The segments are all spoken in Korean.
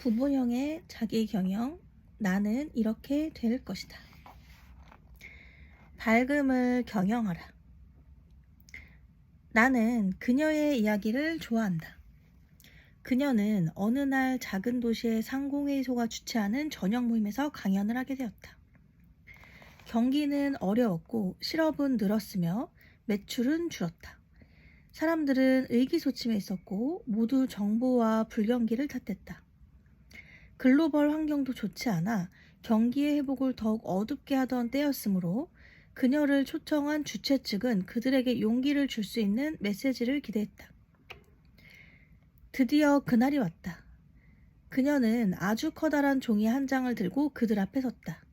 구보형의 자기경영. 나는 이렇게 될 것이다. 밝음을 경영하라. 나는 그녀의 이야기를 좋아한다. 그녀는 어느 날 작은 도시의 상공회의소가 주최하는 저녁 모임에서 강연을 하게 되었다. 경기는 어려웠고 실업은 늘었으며 매출은 줄었다. 사람들은 의기소침해 있었고 모두 정보와 불경기를 탓했다. 글로벌 환경도 좋지 않아 경기의 회복을 더욱 어둡게 하던 때였으므로 그녀를 초청한 주최 측은 그들에게 용기를 줄 수 있는 메시지를 기대했다. 드디어 그날이 왔다. 그녀는 아주 커다란 종이 한 장을 들고 그들 앞에 섰다.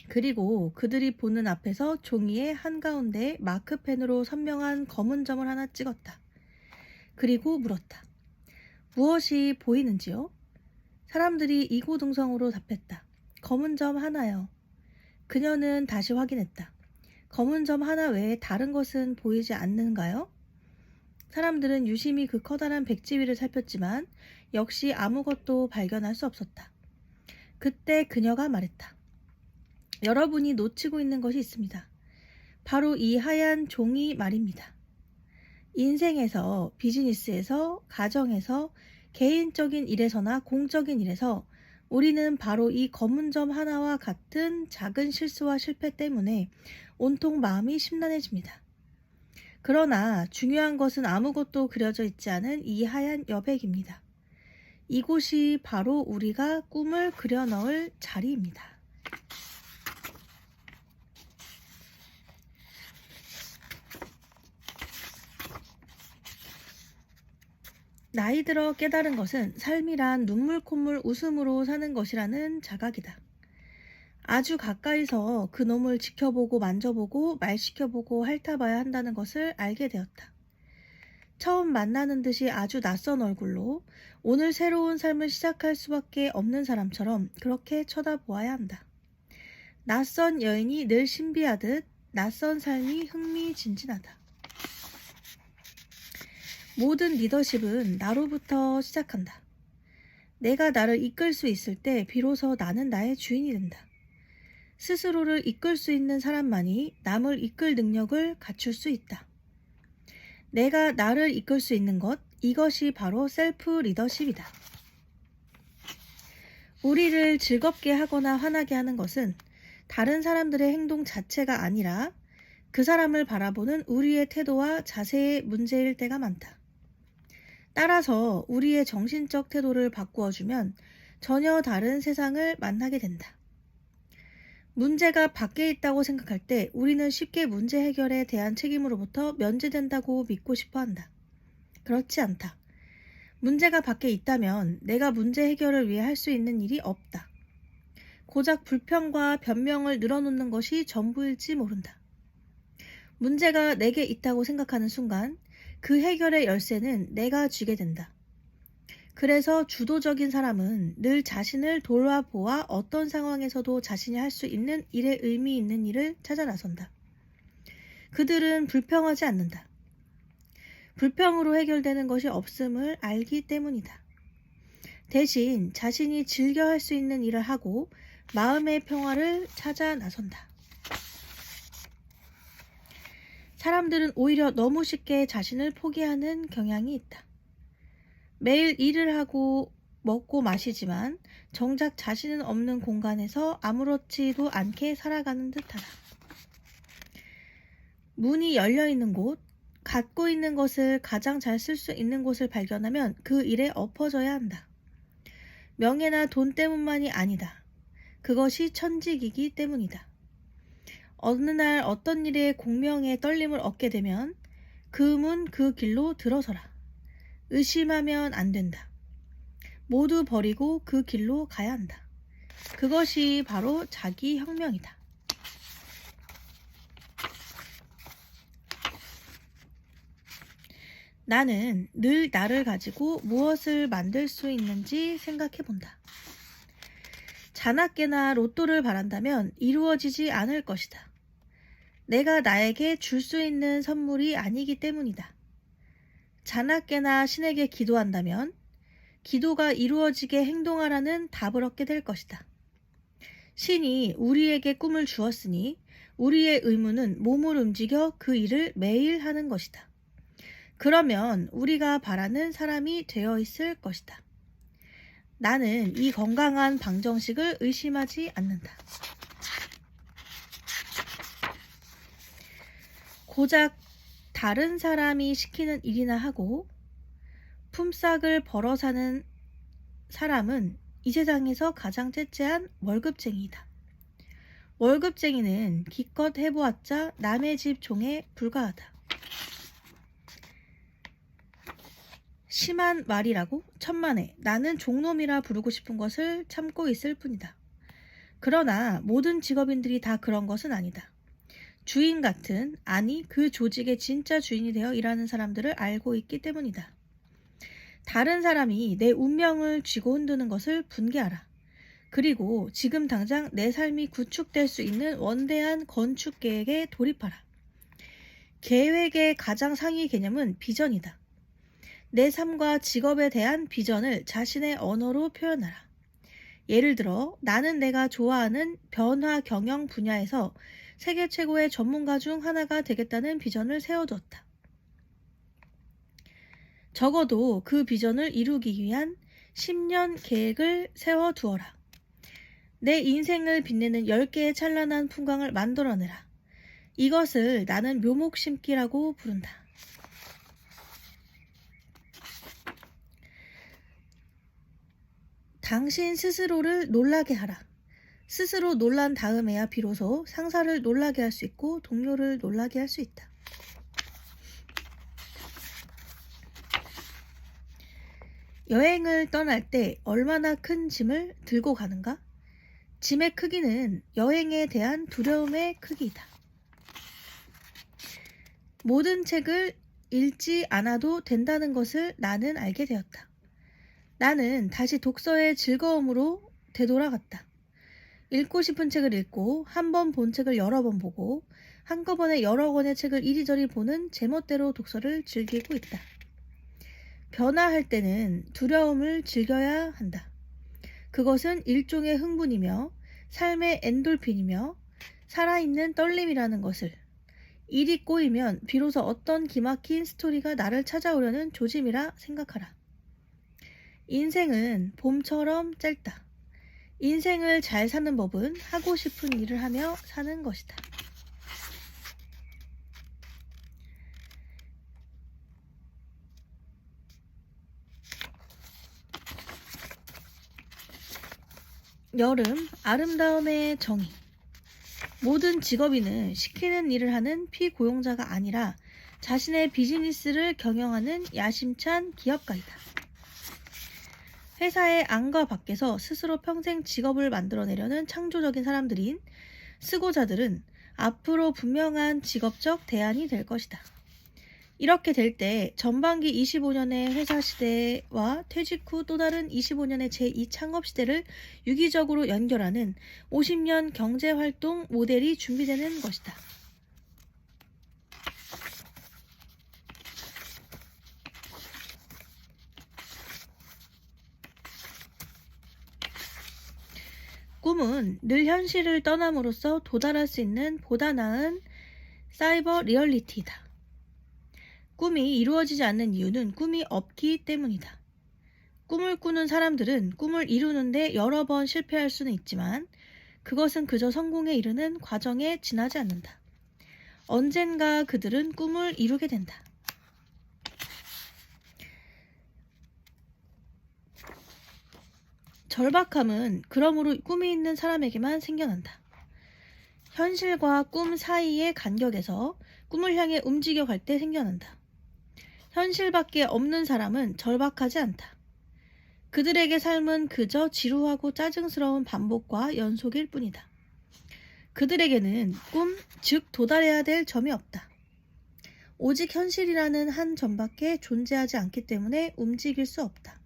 그리고 그들이 보는 앞에서 종이의 한가운데에 마크펜으로 선명한 검은 점을 하나 찍었다. 그리고 물었다. 무엇이 보이는지요? 사람들이 이고등성으로 답했다. 검은 점 하나요. 그녀는 다시 확인했다. 검은 점 하나 외에 다른 것은 보이지 않는가요? 사람들은 유심히 그 커다란 백지 위를 살폈지만 역시 아무것도 발견할 수 없었다. 그때 그녀가 말했다. 여러분이 놓치고 있는 것이 있습니다. 바로 이 하얀 종이 말입니다. 인생에서, 비즈니스에서, 가정에서, 개인적인 일에서나 공적인 일에서 우리는 바로 이 검은 점 하나와 같은 작은 실수와 실패 때문에 온통 마음이 심란해집니다. 그러나 중요한 것은 아무것도 그려져 있지 않은 이 하얀 여백입니다. 이곳이 바로 우리가 꿈을 그려 넣을 자리입니다. 나이 들어 깨달은 것은 삶이란 눈물 콧물 웃음으로 사는 것이라는 자각이다. 아주 가까이서 그 놈을 지켜보고 만져보고 말시켜보고 핥아봐야 한다는 것을 알게 되었다. 처음 만나는 듯이 아주 낯선 얼굴로 오늘 새로운 삶을 시작할 수밖에 없는 사람처럼 그렇게 쳐다보아야 한다. 낯선 여인이 늘 신비하듯 낯선 삶이 흥미진진하다. 모든 리더십은 나로부터 시작한다. 내가 나를 이끌 수 있을 때 비로소 나는 나의 주인이 된다. 스스로를 이끌 수 있는 사람만이 남을 이끌 능력을 갖출 수 있다. 내가 나를 이끌 수 있는 것, 이것이 바로 셀프 리더십이다. 우리를 즐겁게 하거나 화나게 하는 것은 다른 사람들의 행동 자체가 아니라 그 사람을 바라보는 우리의 태도와 자세의 문제일 때가 많다. 따라서 우리의 정신적 태도를 바꾸어주면 전혀 다른 세상을 만나게 된다. 문제가 밖에 있다고 생각할 때 우리는 쉽게 문제 해결에 대한 책임으로부터 면제된다고 믿고 싶어 한다. 그렇지 않다. 문제가 밖에 있다면 내가 문제 해결을 위해 할 수 있는 일이 없다. 고작 불평과 변명을 늘어놓는 것이 전부일지 모른다. 문제가 내게 있다고 생각하는 순간 그 해결의 열쇠는 내가 쥐게 된다. 그래서 주도적인 사람은 늘 자신을 돌아보아 어떤 상황에서도 자신이 할 수 있는 일에 의미 있는 일을 찾아 나선다. 그들은 불평하지 않는다. 불평으로 해결되는 것이 없음을 알기 때문이다. 대신 자신이 즐겨 할 수 있는 일을 하고 마음의 평화를 찾아 나선다. 사람들은 오히려 너무 쉽게 자신을 포기하는 경향이 있다. 매일 일을 하고 먹고 마시지만 정작 자신은 없는 공간에서 아무렇지도 않게 살아가는 듯하다. 문이 열려있는 곳, 갖고 있는 것을 가장 잘 쓸 수 있는 곳을 발견하면 그 일에 엎어져야 한다. 명예나 돈 때문만이 아니다. 그것이 천직이기 때문이다. 어느 날 어떤 일에 공명에 떨림을 얻게 되면 그 문 그 길로 들어서라. 의심하면 안 된다. 모두 버리고 그 길로 가야 한다. 그것이 바로 자기 혁명이다. 나는 늘 나를 가지고 무엇을 만들 수 있는지 생각해 본다. 자나깨나 로또를 바란다면 이루어지지 않을 것이다. 내가 나에게 줄 수 있는 선물이 아니기 때문이다. 자나깨나 신에게 기도한다면 기도가 이루어지게 행동하라는 답을 얻게 될 것이다. 신이 우리에게 꿈을 주었으니 우리의 의무는 몸을 움직여 그 일을 매일 하는 것이다. 그러면 우리가 바라는 사람이 되어 있을 것이다. 나는 이 건강한 방정식을 의심하지 않는다. 고작 다른 사람이 시키는 일이나 하고 품삯을 벌어 사는 사람은 이 세상에서 가장 째째한 월급쟁이다. 월급쟁이는 기껏 해보았자 남의 집 종에 불과하다. 심한 말이라고? 천만에 나는 종놈이라 부르고 싶은 것을 참고 있을 뿐이다. 그러나 모든 직업인들이 다 그런 것은 아니다. 주인 같은, 아니 그 조직의 진짜 주인이 되어 일하는 사람들을 알고 있기 때문이다. 다른 사람이 내 운명을 쥐고 흔드는 것을 분개하라. 그리고 지금 당장 내 삶이 구축될 수 있는 원대한 건축 계획에 돌입하라. 계획의 가장 상위 개념은 비전이다. 내 삶과 직업에 대한 비전을 자신의 언어로 표현하라. 예를 들어 나는 내가 좋아하는 변화 경영 분야에서 세계 최고의 전문가 중 하나가 되겠다는 비전을 세워두었다. 적어도 그 비전을 이루기 위한 10년 계획을 세워두어라. 내 인생을 빛내는 10개의 찬란한 풍광을 만들어내라. 이것을 나는 묘목 심기라고 부른다. 당신 스스로를 놀라게 하라. 스스로 놀란 다음에야 비로소 상사를 놀라게 할 수 있고 동료를 놀라게 할 수 있다. 여행을 떠날 때 얼마나 큰 짐을 들고 가는가? 짐의 크기는 여행에 대한 두려움의 크기이다. 모든 책을 읽지 않아도 된다는 것을 나는 알게 되었다. 나는 다시 독서의 즐거움으로 되돌아갔다. 읽고 싶은 책을 읽고 한 번 본 책을 여러 번 보고 한꺼번에 여러 권의 책을 이리저리 보는 제멋대로 독서를 즐기고 있다. 변화할 때는 두려움을 즐겨야 한다. 그것은 일종의 흥분이며 삶의 엔돌핀이며 살아있는 떨림이라는 것을, 일이 꼬이면 비로소 어떤 기막힌 스토리가 나를 찾아오려는 조짐이라 생각하라. 인생은 봄처럼 짧다. 인생을 잘 사는 법은 하고 싶은 일을 하며 사는 것이다. 여름, 아름다움의 정의. 모든 직업인은 시키는 일을 하는 피고용자가 아니라 자신의 비즈니스를 경영하는 야심찬 기업가이다. 회사의 안과 밖에서 스스로 평생 직업을 만들어내려는 창조적인 사람들인 수고자들은 앞으로 분명한 직업적 대안이 될 것이다. 이렇게 될 때 전반기 25년의 회사 시대와 퇴직 후 또 다른 25년의 제2 창업 시대를 유기적으로 연결하는 50년 경제활동 모델이 준비되는 것이다. 꿈은 늘 현실을 떠남으로써 도달할 수 있는 보다 나은 사이버 리얼리티이다. 꿈이 이루어지지 않는 이유는 꿈이 없기 때문이다. 꿈을 꾸는 사람들은 꿈을 이루는데 여러 번 실패할 수는 있지만 그것은 그저 성공에 이르는 과정에 지나지 않는다. 언젠가 그들은 꿈을 이루게 된다. 절박함은 그러므로 꿈이 있는 사람에게만 생겨난다. 현실과 꿈 사이의 간격에서 꿈을 향해 움직여갈 때 생겨난다. 현실밖에 없는 사람은 절박하지 않다. 그들에게 삶은 그저 지루하고 짜증스러운 반복과 연속일 뿐이다. 그들에게는 꿈, 즉 도달해야 될 점이 없다. 오직 현실이라는 한 점밖에 존재하지 않기 때문에 움직일 수 없다.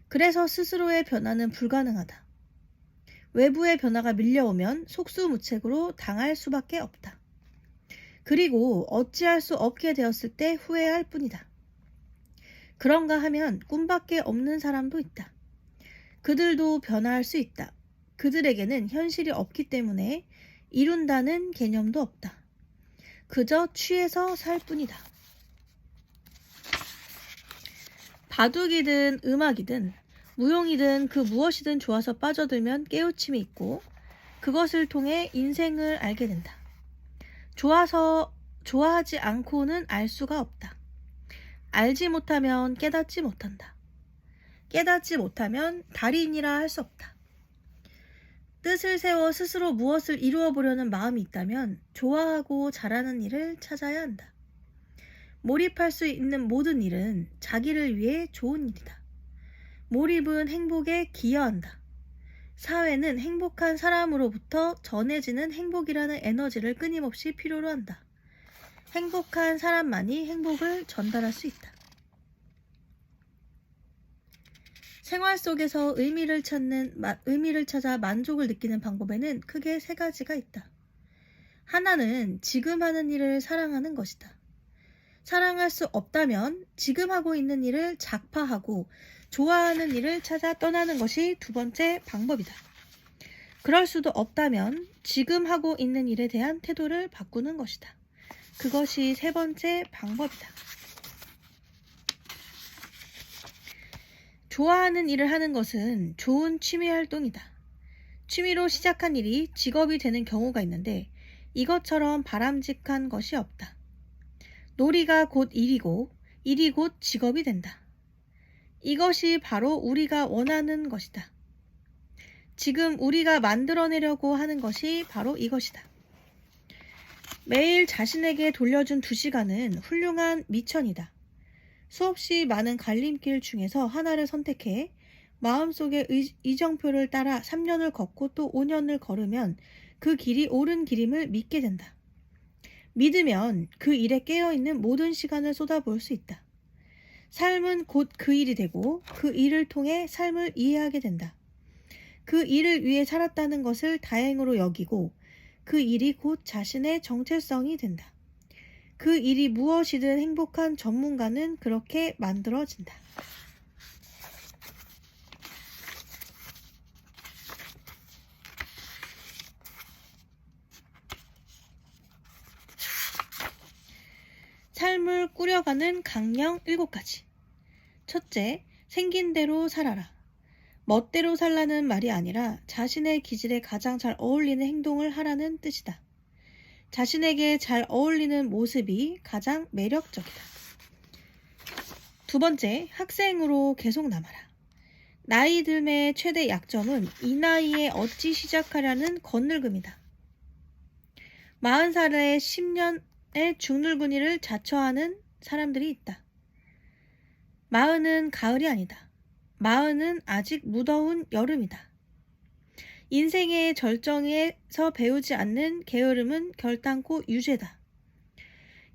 그래서 스스로의 변화는 불가능하다. 외부의 변화가 밀려오면 속수무책으로 당할 수밖에 없다. 그리고 어찌할 수 없게 되었을 때 후회할 뿐이다. 그런가 하면 꿈밖에 없는 사람도 있다. 그들도 변화할 수 있다. 그들에게는 현실이 없기 때문에 이룬다는 개념도 없다. 그저 취해서 살 뿐이다. 바둑이든 음악이든 무용이든 그 무엇이든 좋아서 빠져들면 깨우침이 있고 그것을 통해 인생을 알게 된다. 좋아하지 않고는 알 수가 없다. 알지 못하면 깨닫지 못한다. 깨닫지 못하면 달인이라 할 수 없다. 뜻을 세워 스스로 무엇을 이루어 보려는 마음이 있다면 좋아하고 잘하는 일을 찾아야 한다. 몰입할 수 있는 모든 일은 자기를 위해 좋은 일이다. 몰입은 행복에 기여한다. 사회는 행복한 사람으로부터 전해지는 행복이라는 에너지를 끊임없이 필요로 한다. 행복한 사람만이 행복을 전달할 수 있다. 생활 속에서 의미를 찾아 만족을 느끼는 방법에는 크게 세 가지가 있다. 하나는 지금 하는 일을 사랑하는 것이다. 사랑할 수 없다면 지금 하고 있는 일을 작파하고 좋아하는 일을 찾아 떠나는 것이 두 번째 방법이다. 그럴 수도 없다면 지금 하고 있는 일에 대한 태도를 바꾸는 것이다. 그것이 세 번째 방법이다. 좋아하는 일을 하는 것은 좋은 취미 활동이다. 취미로 시작한 일이 직업이 되는 경우가 있는데 이것처럼 바람직한 것이 없다. 놀이가 곧 일이고 일이 곧 직업이 된다. 이것이 바로 우리가 원하는 것이다. 지금 우리가 만들어내려고 하는 것이 바로 이것이다. 매일 자신에게 돌려준 2시간은 훌륭한 미천이다. 수없이 많은 갈림길 중에서 하나를 선택해 마음속의 이정표를 따라 3년을 걷고 또 5년을 걸으면 그 길이 옳은 길임을 믿게 된다. 믿으면 그 일에 깨어있는 모든 시간을 쏟아부을 수 있다. 삶은 곧 그 일이 되고 그 일을 통해 삶을 이해하게 된다. 그 일을 위해 살았다는 것을 다행으로 여기고 그 일이 곧 자신의 정체성이 된다. 그 일이 무엇이든 행복한 전문가는 그렇게 만들어진다. 삶을 꾸려가는 강령 7가지. 첫째, 생긴 대로 살아라. 멋대로 살라는 말이 아니라 자신의 기질에 가장 잘 어울리는 행동을 하라는 뜻이다. 자신에게 잘 어울리는 모습이 가장 매력적이다. 두 번째, 학생으로 계속 남아라. 나이 듦의 최대 약점은 이 나이에 어찌 시작하려는 건늙음이다. 40살에 10년의 중늙은이를 자처하는 사람들이 있다. 40은 가을이 아니다. 40은 아직 무더운 여름이다. 인생의 절정에서 배우지 않는 게으름은 결단코 유죄다.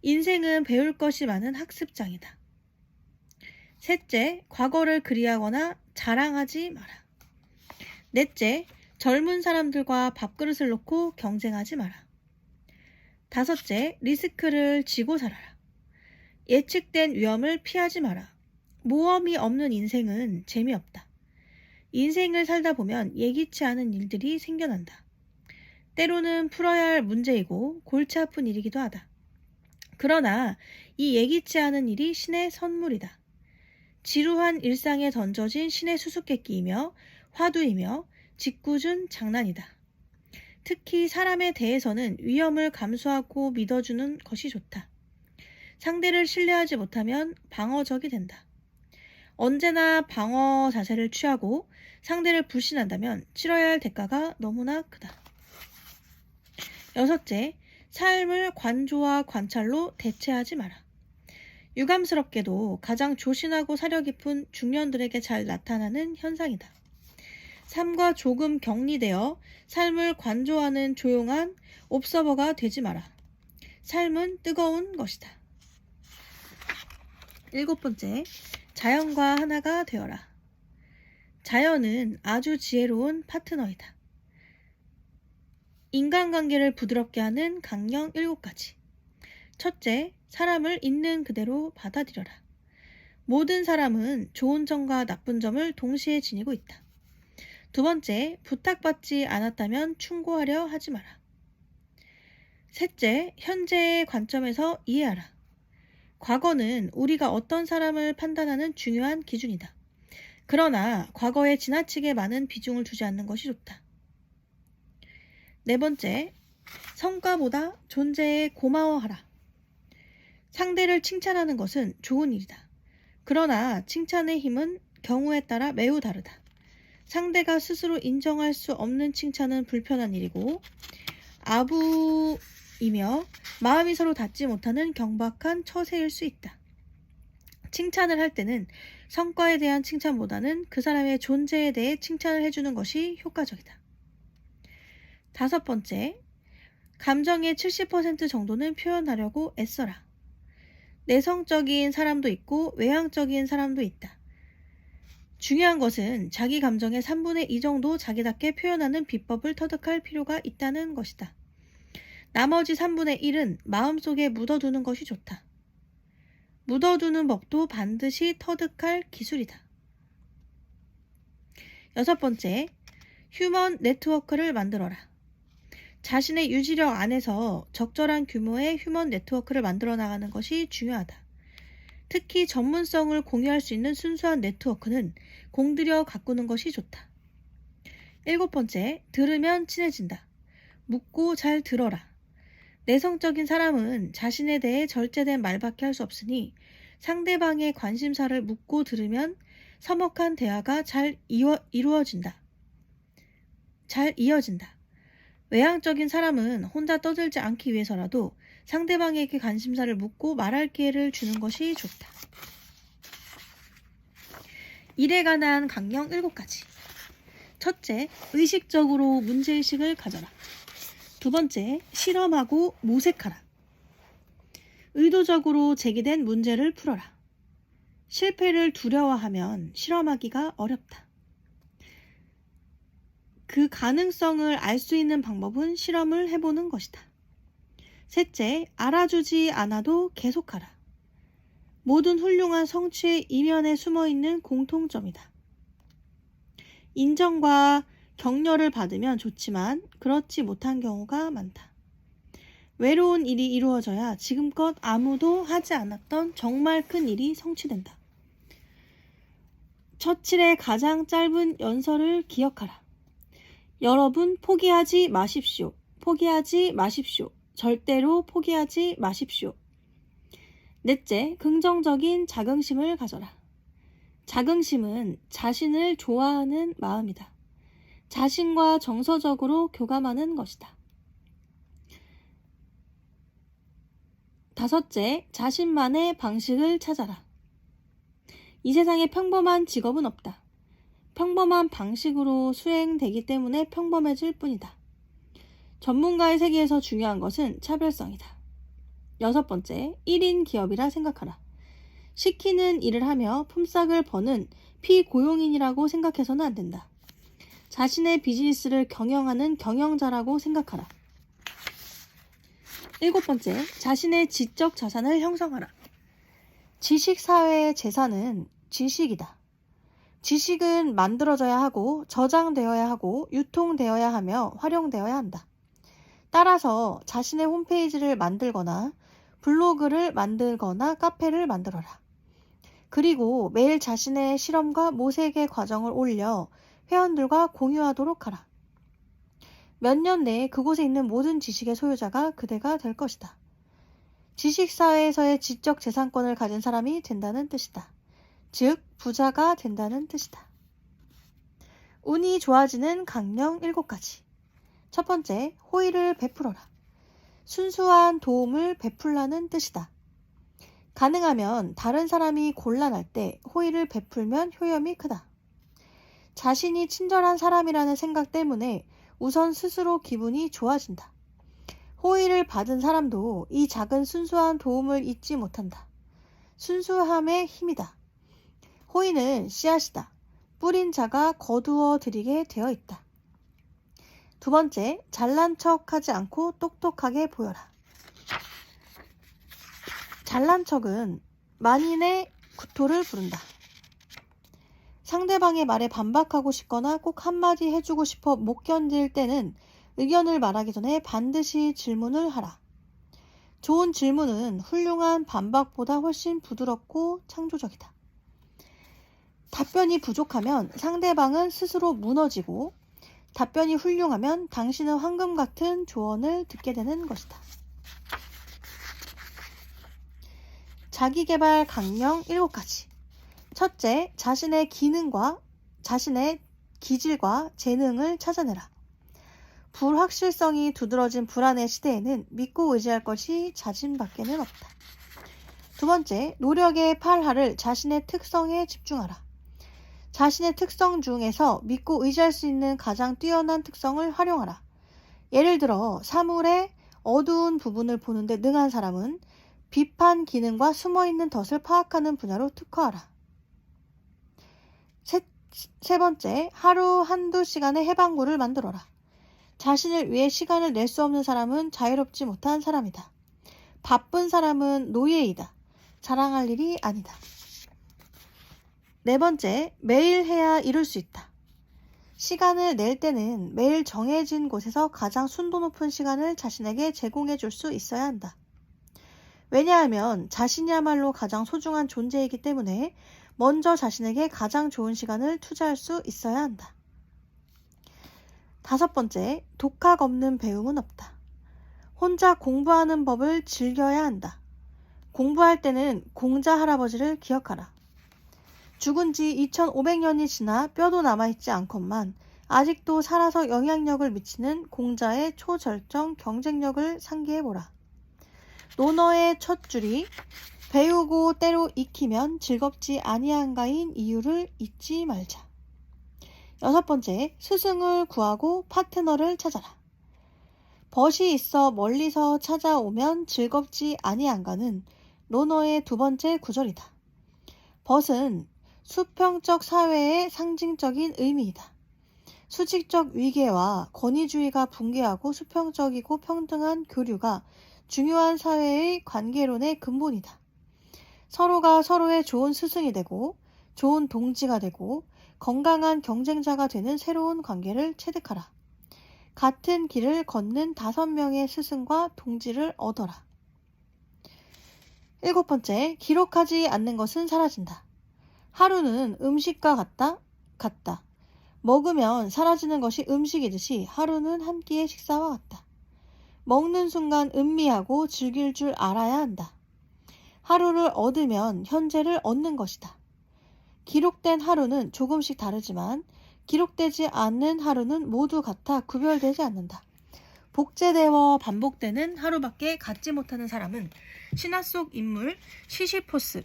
인생은 배울 것이 많은 학습장이다. 셋째, 과거를 그리하거나 자랑하지 마라. 넷째, 젊은 사람들과 밥그릇을 놓고 경쟁하지 마라. 다섯째, 리스크를 지고 살아라. 예측된 위험을 피하지 마라. 모험이 없는 인생은 재미없다. 인생을 살다 보면 예기치 않은 일들이 생겨난다. 때로는 풀어야 할 문제이고 골치 아픈 일이기도 하다. 그러나 이 예기치 않은 일이 신의 선물이다. 지루한 일상에 던져진 신의 수수께끼이며 화두이며 짓궂은 장난이다. 특히 사람에 대해서는 위험을 감수하고 믿어주는 것이 좋다. 상대를 신뢰하지 못하면 방어적이 된다. 언제나 방어 자세를 취하고 상대를 불신한다면 치러야 할 대가가 너무나 크다. 여섯째, 삶을 관조와 관찰로 대체하지 마라. 유감스럽게도 가장 조신하고 사려 깊은 중년들에게 잘 나타나는 현상이다. 삶과 조금 격리되어 삶을 관조하는 조용한 옵서버가 되지 마라. 삶은 뜨거운 것이다. 7번째, 자연과 하나가 되어라. 자연은 아주 지혜로운 파트너이다. 인간관계를 부드럽게 하는 강령 7가지. 첫째, 사람을 있는 그대로 받아들여라. 모든 사람은 좋은 점과 나쁜 점을 동시에 지니고 있다. 두 번째, 부탁받지 않았다면 충고하려 하지 마라. 셋째, 현재의 관점에서 이해하라. 과거는 우리가 어떤 사람을 판단하는 중요한 기준이다. 그러나 과거에 지나치게 많은 비중을 두지 않는 것이 좋다. 네 번째, 성과보다 존재에 고마워하라. 상대를 칭찬하는 것은 좋은 일이다. 그러나 칭찬의 힘은 경우에 따라 매우 다르다. 상대가 스스로 인정할 수 없는 칭찬은 불편한 일이고 아부이며 마음이 서로 닿지 못하는 경박한 처세일 수 있다. 칭찬을 할 때는 성과에 대한 칭찬보다는 그 사람의 존재에 대해 칭찬을 해주는 것이 효과적이다. 다섯 번째, 감정의 70% 정도는 표현하려고 애써라. 내성적인 사람도 있고 외향적인 사람도 있다. 중요한 것은 자기 감정의 3분의 2 정도 자기답게 표현하는 비법을 터득할 필요가 있다는 것이다. 나머지 3분의 1은 마음속에 묻어두는 것이 좋다. 묻어두는 법도 반드시 터득할 기술이다. 여섯 번째, 휴먼 네트워크를 만들어라. 자신의 유지력 안에서 적절한 규모의 휴먼 네트워크를 만들어 나가는 것이 중요하다. 특히 전문성을 공유할 수 있는 순수한 네트워크는 공들여 가꾸는 것이 좋다. 일곱 번째, 들으면 친해진다. 묻고 잘 들어라. 내성적인 사람은 자신에 대해 절제된 말밖에 할 수 없으니 상대방의 관심사를 묻고 들으면 서먹한 대화가 잘 이어진다. 외향적인 사람은 혼자 떠들지 않기 위해서라도 상대방에게 관심사를 묻고 말할 기회를 주는 것이 좋다. 일에 관한 강령 7가지. 첫째, 의식적으로 문제의식을 가져라. 두 번째, 실험하고 모색하라. 의도적으로 제기된 문제를 풀어라. 실패를 두려워하면 실험하기가 어렵다. 그 가능성을 알 수 있는 방법은 실험을 해보는 것이다. 셋째, 알아주지 않아도 계속하라. 모든 훌륭한 성취의 이면에 숨어있는 공통점이다. 인정과 격려를 받으면 좋지만 그렇지 못한 경우가 많다. 외로운 일이 이루어져야 지금껏 아무도 하지 않았던 정말 큰 일이 성취된다. 처칠의 가장 짧은 연설을 기억하라. 여러분 포기하지 마십시오. 포기하지 마십시오. 절대로 포기하지 마십시오. 넷째, 긍정적인 자긍심을 가져라. 자긍심은 자신을 좋아하는 마음이다. 자신과 정서적으로 교감하는 것이다. 다섯째, 자신만의 방식을 찾아라. 이 세상에 평범한 직업은 없다. 평범한 방식으로 수행되기 때문에 평범해질 뿐이다. 전문가의 세계에서 중요한 것은 차별성이다. 여섯 번째, 1인 기업이라 생각하라. 시키는 일을 하며 품삯을 버는 피고용인이라고 생각해서는 안 된다. 자신의 비즈니스를 경영하는 경영자라고 생각하라. 일곱 번째, 자신의 지적 자산을 형성하라. 지식사회의 재산은 지식이다. 지식은 만들어져야 하고 저장되어야 하고 유통되어야 하며 활용되어야 한다. 따라서 자신의 홈페이지를 만들거나 블로그를 만들거나 카페를 만들어라. 그리고 매일 자신의 실험과 모색의 과정을 올려 회원들과 공유하도록 하라. 몇 년 내에 그곳에 있는 모든 지식의 소유자가 그대가 될 것이다. 지식사회에서의 지적 재산권을 가진 사람이 된다는 뜻이다. 즉, 부자가 된다는 뜻이다. 운이 좋아지는 강령 7가지. 첫 번째, 호의를 베풀어라. 순수한 도움을 베풀라는 뜻이다. 가능하면 다른 사람이 곤란할 때 호의를 베풀면 효염이 크다. 자신이 친절한 사람이라는 생각 때문에 우선 스스로 기분이 좋아진다. 호의를 받은 사람도 이 작은 순수한 도움을 잊지 못한다. 순수함의 힘이다. 호의는 씨앗이다. 뿌린 자가 거두어 들이게 되어 있다. 두 번째, 잘난 척하지 않고 똑똑하게 보여라. 잘난 척은 만인의 구토를 부른다. 상대방의 말에 반박하고 싶거나 꼭 한마디 해주고 싶어 못 견딜 때는 의견을 말하기 전에 반드시 질문을 하라. 좋은 질문은 훌륭한 반박보다 훨씬 부드럽고 창조적이다. 답변이 부족하면 상대방은 스스로 무너지고, 답변이 훌륭하면 당신은 황금 같은 조언을 듣게 되는 것이다. 자기계발 강령 7가지. 첫째, 자신의 기질과 재능을 찾아내라. 불확실성이 두드러진 불안의 시대에는 믿고 의지할 것이 자신밖에는 없다. 두 번째, 노력의 팔하를 자신의 특성에 집중하라. 자신의 특성 중에서 믿고 의지할 수 있는 가장 뛰어난 특성을 활용하라. 예를 들어 사물의 어두운 부분을 보는데 능한 사람은 비판 기능과 숨어있는 덫을 파악하는 분야로 특화하라. 세 번째, 하루 한두 시간의 해방구를 만들어라. 자신을 위해 시간을 낼 수 없는 사람은 자유롭지 못한 사람이다. 바쁜 사람은 노예이다. 자랑할 일이 아니다. 네 번째, 매일 해야 이룰 수 있다. 시간을 낼 때는 매일 정해진 곳에서 가장 순도 높은 시간을 자신에게 제공해 줄 수 있어야 한다. 왜냐하면 자신이야말로 가장 소중한 존재이기 때문에 먼저 자신에게 가장 좋은 시간을 투자할 수 있어야 한다. 다섯 번째, 독학 없는 배움은 없다. 혼자 공부하는 법을 즐겨야 한다. 공부할 때는 공자 할아버지를 기억하라. 죽은 지 2500년이 지나 뼈도 남아있지 않건만 아직도 살아서 영향력을 미치는 공자의 초절정 경쟁력을 상기해보라. 논어의 첫 줄이 배우고 때로 익히면 즐겁지 아니한가인 이유를 잊지 말자. 여섯 번째, 스승을 구하고 파트너를 찾아라. 벗이 있어 멀리서 찾아오면 즐겁지 아니한가는 논어의 두 번째 구절이다. 벗은 수평적 사회의 상징적인 의미이다. 수직적 위계와 권위주의가 붕괴하고 수평적이고 평등한 교류가 중요한 사회의 관계론의 근본이다. 서로가 서로의 좋은 스승이 되고 좋은 동지가 되고 건강한 경쟁자가 되는 새로운 관계를 체득하라. 같은 길을 걷는 5명의 스승과 동지를 얻어라. 일곱 번째, 기록하지 않는 것은 사라진다. 하루는 음식과 같다. 먹으면 사라지는 것이 음식이듯이 하루는 한 끼의 식사와 같다. 먹는 순간 음미하고 즐길 줄 알아야 한다. 하루를 얻으면 현재를 얻는 것이다. 기록된 하루는 조금씩 다르지만 기록되지 않는 하루는 모두 같아 구별되지 않는다. 복제되어 반복되는 하루밖에 갖지 못하는 사람은 신화 속 인물 시시포스,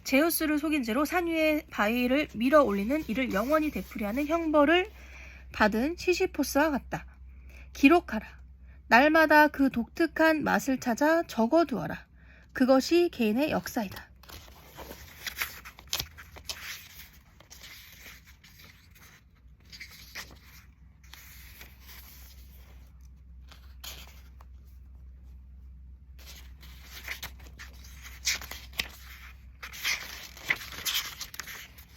제우스를 속인 죄로 산 위에 바위를 밀어 올리는 이를 영원히 되풀이하는 형벌을 받은 시시포스와 같다. 기록하라. 날마다 그 독특한 맛을 찾아 적어두어라. 그것이 개인의 역사이다.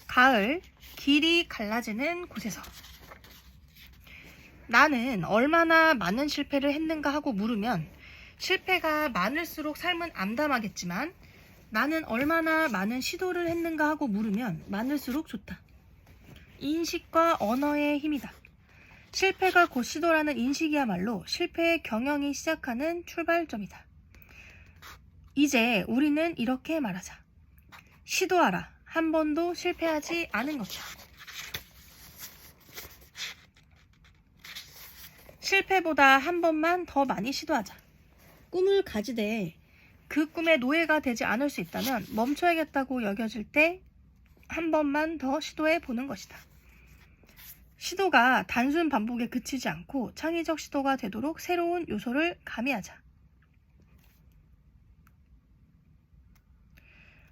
가을, 길이 갈라지는 곳에서. 나는 얼마나 많은 실패를 했는가 하고 물으면 실패가 많을수록 삶은 암담하겠지만 나는 얼마나 많은 시도를 했는가 하고 물으면 많을수록 좋다. 인식과 언어의 힘이다. 실패가 곧 시도라는 인식이야말로 실패의 경영이 시작하는 출발점이다. 이제 우리는 이렇게 말하자. 시도하라. 한 번도 실패하지 않은 것이다. 실패보다 한 번만 더 많이 시도하자. 꿈을 가지되 그 꿈의 노예가 되지 않을 수 있다면 멈춰야겠다고 여겨질 때 한 번만 더 시도해 보는 것이다. 시도가 단순 반복에 그치지 않고 창의적 시도가 되도록 새로운 요소를 가미하자.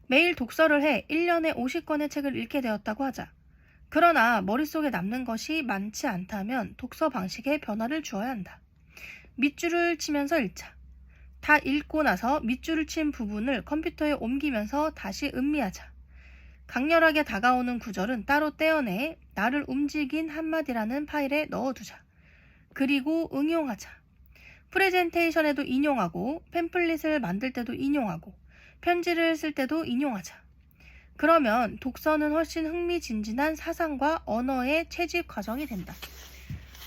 매일 독서를 해 1년에 50권의 책을 읽게 되었다고 하자. 그러나 머릿속에 남는 것이 많지 않다면 독서 방식에 변화를 주어야 한다. 밑줄을 치면서 읽자. 다 읽고 나서 밑줄을 친 부분을 컴퓨터에 옮기면서 다시 음미하자. 강렬하게 다가오는 구절은 따로 떼어내 나를 움직인 한마디라는 파일에 넣어두자. 그리고 응용하자. 프레젠테이션에도 인용하고 팸플릿을 만들 때도 인용하고 편지를 쓸 때도 인용하자. 그러면 독서는 훨씬 흥미진진한 사상과 언어의 채집 과정이 된다.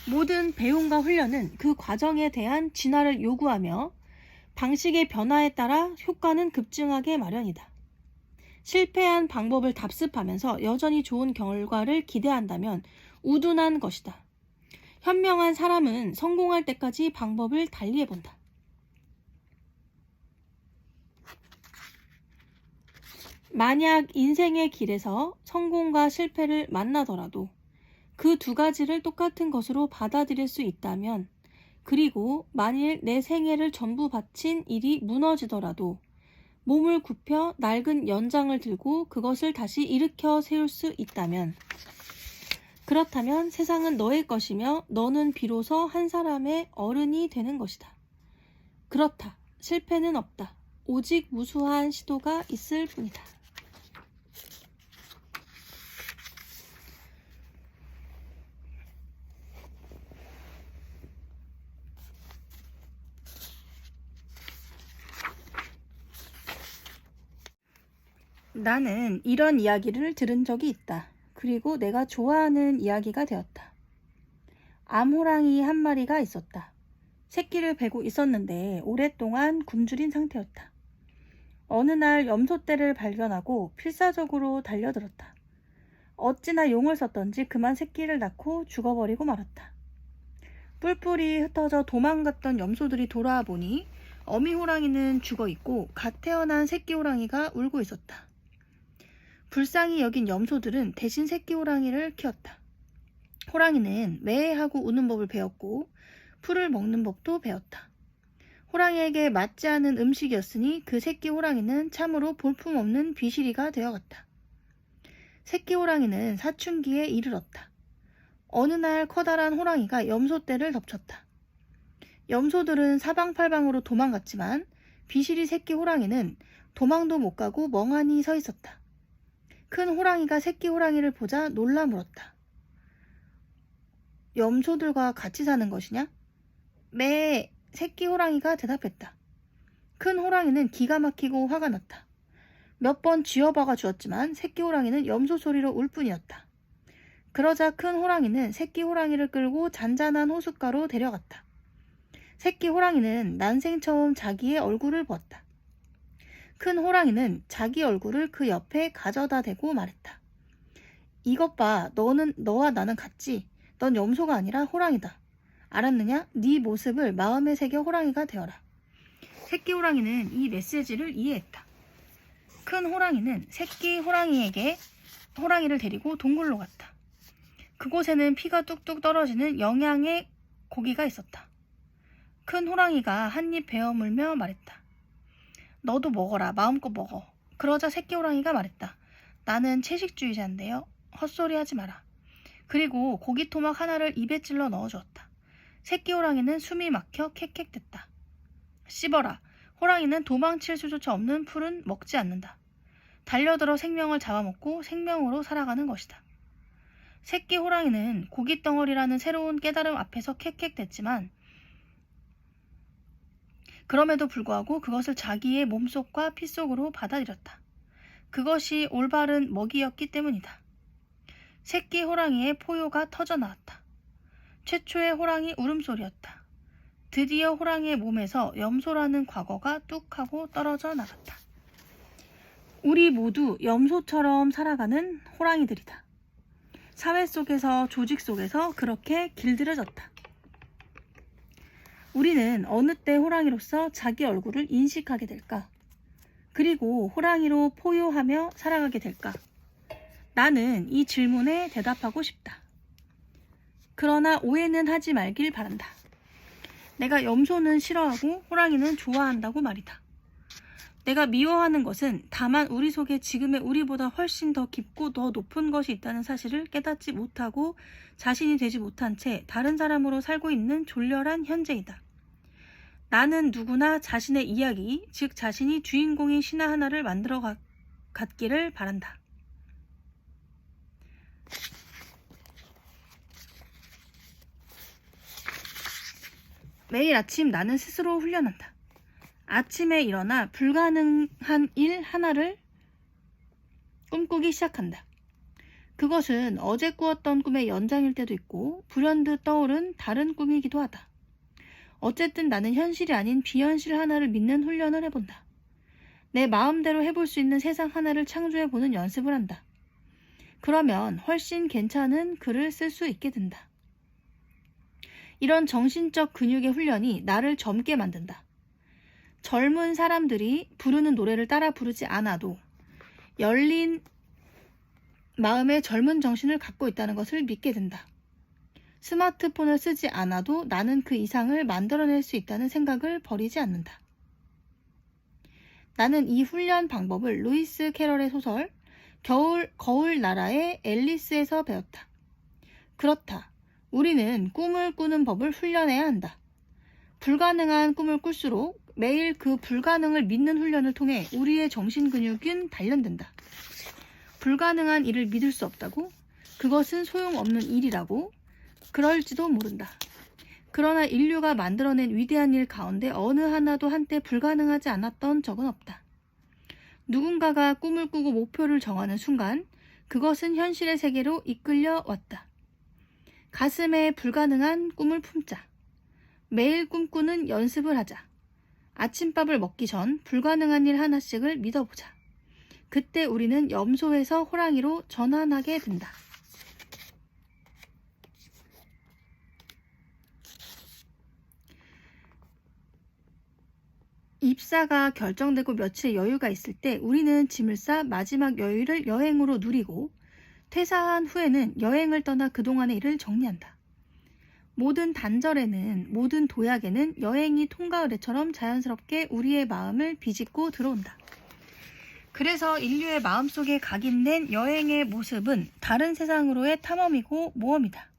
모든 배움과 훈련은 그 과정에 대한 진화를 요구하며 방식의 변화에 따라 효과는 급증하게 마련이다. 실패한 방법을 답습하면서 여전히 좋은 결과를 기대한다면 우둔한 것이다. 현명한 사람은 성공할 때까지 방법을 달리해본다. 만약 인생의 길에서 성공과 실패를 만나더라도 그 두 가지를 똑같은 것으로 받아들일 수 있다면, 그리고 만일 내 생애를 전부 바친 일이 무너지더라도 몸을 굽혀 낡은 연장을 들고 그것을 다시 일으켜 세울 수 있다면, 그렇다면 세상은 너의 것이며 너는 비로소 한 사람의 어른이 되는 것이다. 그렇다. 실패는 없다. 오직 무수한 시도가 있을 뿐이다. 나는 이런 이야기를 들은 적이 있다. 그리고 내가 좋아하는 이야기가 되었다. 암호랑이 한 마리가 있었다. 새끼를 베고 있었는데 오랫동안 굶주린 상태였다. 어느 날 염소떼를 발견하고 필사적으로 달려들었다. 어찌나 용을 썼던지 그만 새끼를 낳고 죽어버리고 말았다. 뿔뿔이 흩어져 도망갔던 염소들이 돌아와 보니 어미 호랑이는 죽어있고 갓 태어난 새끼 호랑이가 울고 있었다. 불쌍히 여긴 염소들은 대신 새끼 호랑이를 키웠다. 호랑이는 매하고 우는 법을 배웠고 풀을 먹는 법도 배웠다. 호랑이에게 맞지 않은 음식이었으니 그 새끼 호랑이는 참으로 볼품없는 비실이가 되어갔다. 새끼 호랑이는 사춘기에 이르렀다. 어느 날 커다란 호랑이가 염소떼를 덮쳤다. 염소들은 사방팔방으로 도망갔지만 비실이 새끼 호랑이는 도망도 못 가고 멍하니 서 있었다. 큰 호랑이가 새끼 호랑이를 보자 놀라 물었다. 염소들과 같이 사는 것이냐? 매, 새끼 호랑이가 대답했다. 큰 호랑이는 기가 막히고 화가 났다. 몇 번 쥐어박아 주었지만 새끼 호랑이는 염소 소리로 울 뿐이었다. 그러자 큰 호랑이는 새끼 호랑이를 끌고 잔잔한 호숫가로 데려갔다. 새끼 호랑이는 난생 처음 자기의 얼굴을 보았다. 큰 호랑이는 자기 얼굴을 그 옆에 가져다 대고 말했다. 이것 봐, 너와 나는 같지? 넌 염소가 아니라 호랑이다. 알았느냐? 네 모습을 마음에 새겨 호랑이가 되어라. 새끼 호랑이는 이 메시지를 이해했다. 큰 호랑이는 새끼 호랑이를 데리고 동굴로 갔다. 그곳에는 피가 뚝뚝 떨어지는 영양의 고기가 있었다. 큰 호랑이가 한 입 베어 물며 말했다. 너도 먹어라. 마음껏 먹어. 그러자 새끼 호랑이가 말했다. 나는 채식주의자인데요. 헛소리 하지 마라. 그리고 고기 토막 하나를 입에 찔러 넣어주었다. 새끼 호랑이는 숨이 막혀 캑캑댔다. 씹어라. 호랑이는 도망칠 수조차 없는 풀은 먹지 않는다. 달려들어 생명을 잡아먹고 생명으로 살아가는 것이다. 새끼 호랑이는 고깃덩어리라는 새로운 깨달음 앞에서 캑캑댔지만 그럼에도 불구하고 그것을 자기의 몸속과 피 속으로 받아들였다. 그것이 올바른 먹이였기 때문이다. 새끼 호랑이의 포효가 터져나왔다. 최초의 호랑이 울음소리였다. 드디어 호랑이의 몸에서 염소라는 과거가 뚝 하고 떨어져 나갔다. 우리 모두 염소처럼 살아가는 호랑이들이다. 사회 속에서, 조직 속에서 그렇게 길들여졌다. 우리는 어느 때 호랑이로서 자기 얼굴을 인식하게 될까? 그리고 호랑이로 포효하며 살아가게 될까? 나는 이 질문에 대답하고 싶다. 그러나 오해는 하지 말길 바란다. 내가 염소는 싫어하고 호랑이는 좋아한다고 말이다. 내가 미워하는 것은 다만 우리 속에 지금의 우리보다 훨씬 더 깊고 더 높은 것이 있다는 사실을 깨닫지 못하고 자신이 되지 못한 채 다른 사람으로 살고 있는 졸렬한 현재이다. 나는 누구나 자신의 이야기, 즉 자신이 주인공인 신화 하나를 만들어 갔기를 바란다. 매일 아침 나는 스스로 훈련한다. 아침에 일어나 불가능한 일 하나를 꿈꾸기 시작한다. 그것은 어제 꾸었던 꿈의 연장일 때도 있고 불현듯 떠오른 다른 꿈이기도 하다. 어쨌든 나는 현실이 아닌 비현실 하나를 믿는 훈련을 해본다. 내 마음대로 해볼 수 있는 세상 하나를 창조해보는 연습을 한다. 그러면 훨씬 괜찮은 글을 쓸 수 있게 된다. 이런 정신적 근육의 훈련이 나를 젊게 만든다. 젊은 사람들이 부르는 노래를 따라 부르지 않아도 열린 마음에 젊은 정신을 갖고 있다는 것을 믿게 된다. 스마트폰을 쓰지 않아도 나는 그 이상을 만들어낼 수 있다는 생각을 버리지 않는다. 나는 이 훈련 방법을 루이스 캐럴의 소설 거울 나라의 앨리스에서 배웠다. 그렇다. 우리는 꿈을 꾸는 법을 훈련해야 한다. 불가능한 꿈을 꿀수록 매일 그 불가능을 믿는 훈련을 통해 우리의 정신 근육은 단련된다. 불가능한 일을 믿을 수 없다고? 그것은 소용없는 일이라고? 그럴지도 모른다. 그러나 인류가 만들어낸 위대한 일 가운데 어느 하나도 한때 불가능하지 않았던 적은 없다. 누군가가 꿈을 꾸고 목표를 정하는 순간 그것은 현실의 세계로 이끌려 왔다. 가슴에 불가능한 꿈을 품자. 매일 꿈꾸는 연습을 하자. 아침밥을 먹기 전 불가능한 일 하나씩을 믿어보자. 그때 우리는 염소에서 호랑이로 전환하게 된다. 입사가 결정되고 며칠의 여유가 있을 때 우리는 짐을 싸 마지막 여유를 여행으로 누리고 퇴사한 후에는 여행을 떠나 그동안의 일을 정리한다. 모든 단절에는, 모든 도약에는 여행이 통가을에처럼 자연스럽게 우리의 마음을 비집고 들어온다. 그래서 인류의 마음속에 각인된 여행의 모습은 다른 세상으로의 탐험이고 모험이다.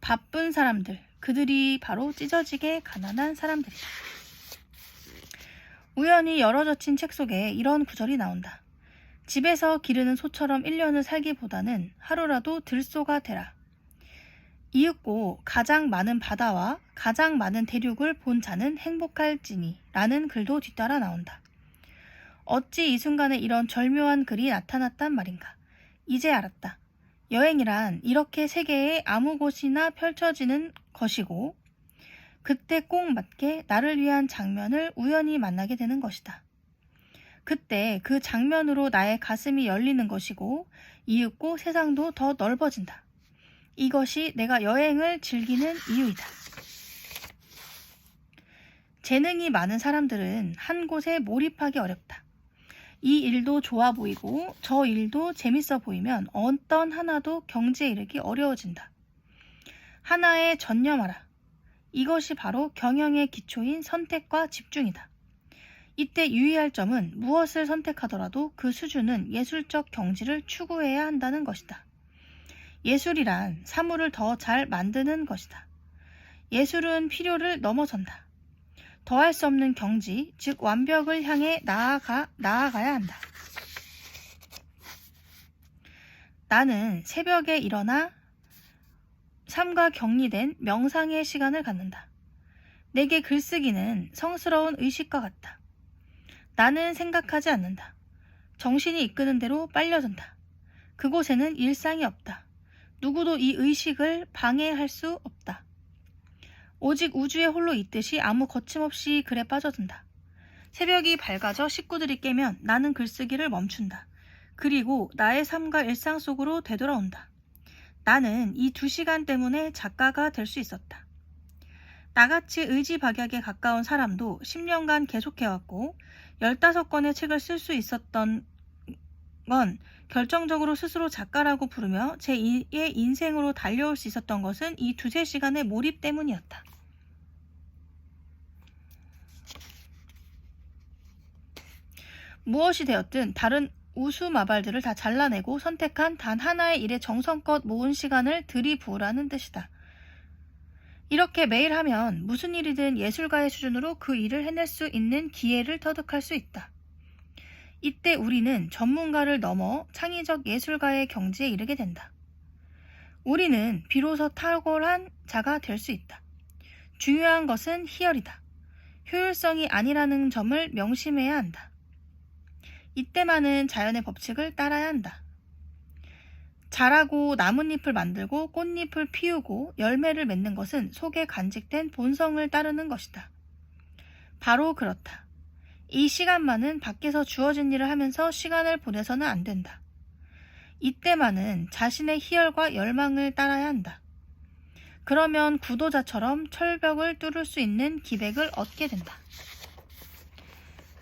바쁜 사람들, 그들이 바로 찢어지게 가난한 사람들이다. 우연히 열어젖힌 책 속에 이런 구절이 나온다. 집에서 기르는 소처럼 1년을 살기보다는 하루라도 들소가 되라. 이윽고 가장 많은 바다와 가장 많은 대륙을 본 자는 행복할지니 라는 글도 뒤따라 나온다. 어찌 이 순간에 이런 절묘한 글이 나타났단 말인가. 이제 알았다. 여행이란 이렇게 세계의 아무 곳이나 펼쳐지는 것이고 그때 꼭 맞게 나를 위한 장면을 우연히 만나게 되는 것이다. 그때 그 장면으로 나의 가슴이 열리는 것이고 이윽고 세상도 더 넓어진다. 이것이 내가 여행을 즐기는 이유이다. 재능이 많은 사람들은 한 곳에 몰입하기 어렵다. 이 일도 좋아 보이고 저 일도 재밌어 보이면 어떤 하나도 경지에 이르기 어려워진다. 하나에 전념하라. 이것이 바로 경영의 기초인 선택과 집중이다. 이때 유의할 점은 무엇을 선택하더라도 그 수준은 예술적 경지를 추구해야 한다는 것이다. 예술이란 사물을 더 잘 만드는 것이다. 예술은 필요를 넘어선다. 더할 수 없는 경지, 즉 완벽을 향해 나아가야 한다. 나는 새벽에 일어나 삶과 격리된 명상의 시간을 갖는다. 내게 글쓰기는 성스러운 의식과 같다. 나는 생각하지 않는다. 정신이 이끄는 대로 빨려든다. 그곳에는 일상이 없다. 누구도 이 의식을 방해할 수 없다. 오직 우주에 홀로 있듯이 아무 거침없이 글에 빠져든다. 새벽이 밝아져 식구들이 깨면 나는 글쓰기를 멈춘다. 그리고 나의 삶과 일상 속으로 되돌아온다. 나는 이 2시간 때문에 작가가 될 수 있었다. 나같이 의지박약에 가까운 사람도 10년간 계속해왔고 15권의 책을 쓸 수 있었던 건 결정적으로 스스로 작가라고 부르며 제2의 인생으로 달려올 수 있었던 것은 이 2-3시간의 몰입 때문이었다. 무엇이 되었든 다른 우수마발들을 다 잘라내고 선택한 단 하나의 일에 정성껏 모은 시간을 들이부으라는 뜻이다. 이렇게 매일 하면 무슨 일이든 예술가의 수준으로 그 일을 해낼 수 있는 기회를 터득할 수 있다. 이때 우리는 전문가를 넘어 창의적 예술가의 경지에 이르게 된다. 우리는 비로소 탁월한 자가 될 수 있다. 중요한 것은 희열이다. 효율성이 아니라는 점을 명심해야 한다. 이때만은 자연의 법칙을 따라야 한다. 자라고 나뭇잎을 만들고 꽃잎을 피우고 열매를 맺는 것은 속에 간직된 본성을 따르는 것이다. 바로 그렇다. 이 시간만은 밖에서 주어진 일을 하면서 시간을 보내서는 안 된다. 이때만은 자신의 희열과 열망을 따라야 한다. 그러면 구도자처럼 철벽을 뚫을 수 있는 기백을 얻게 된다.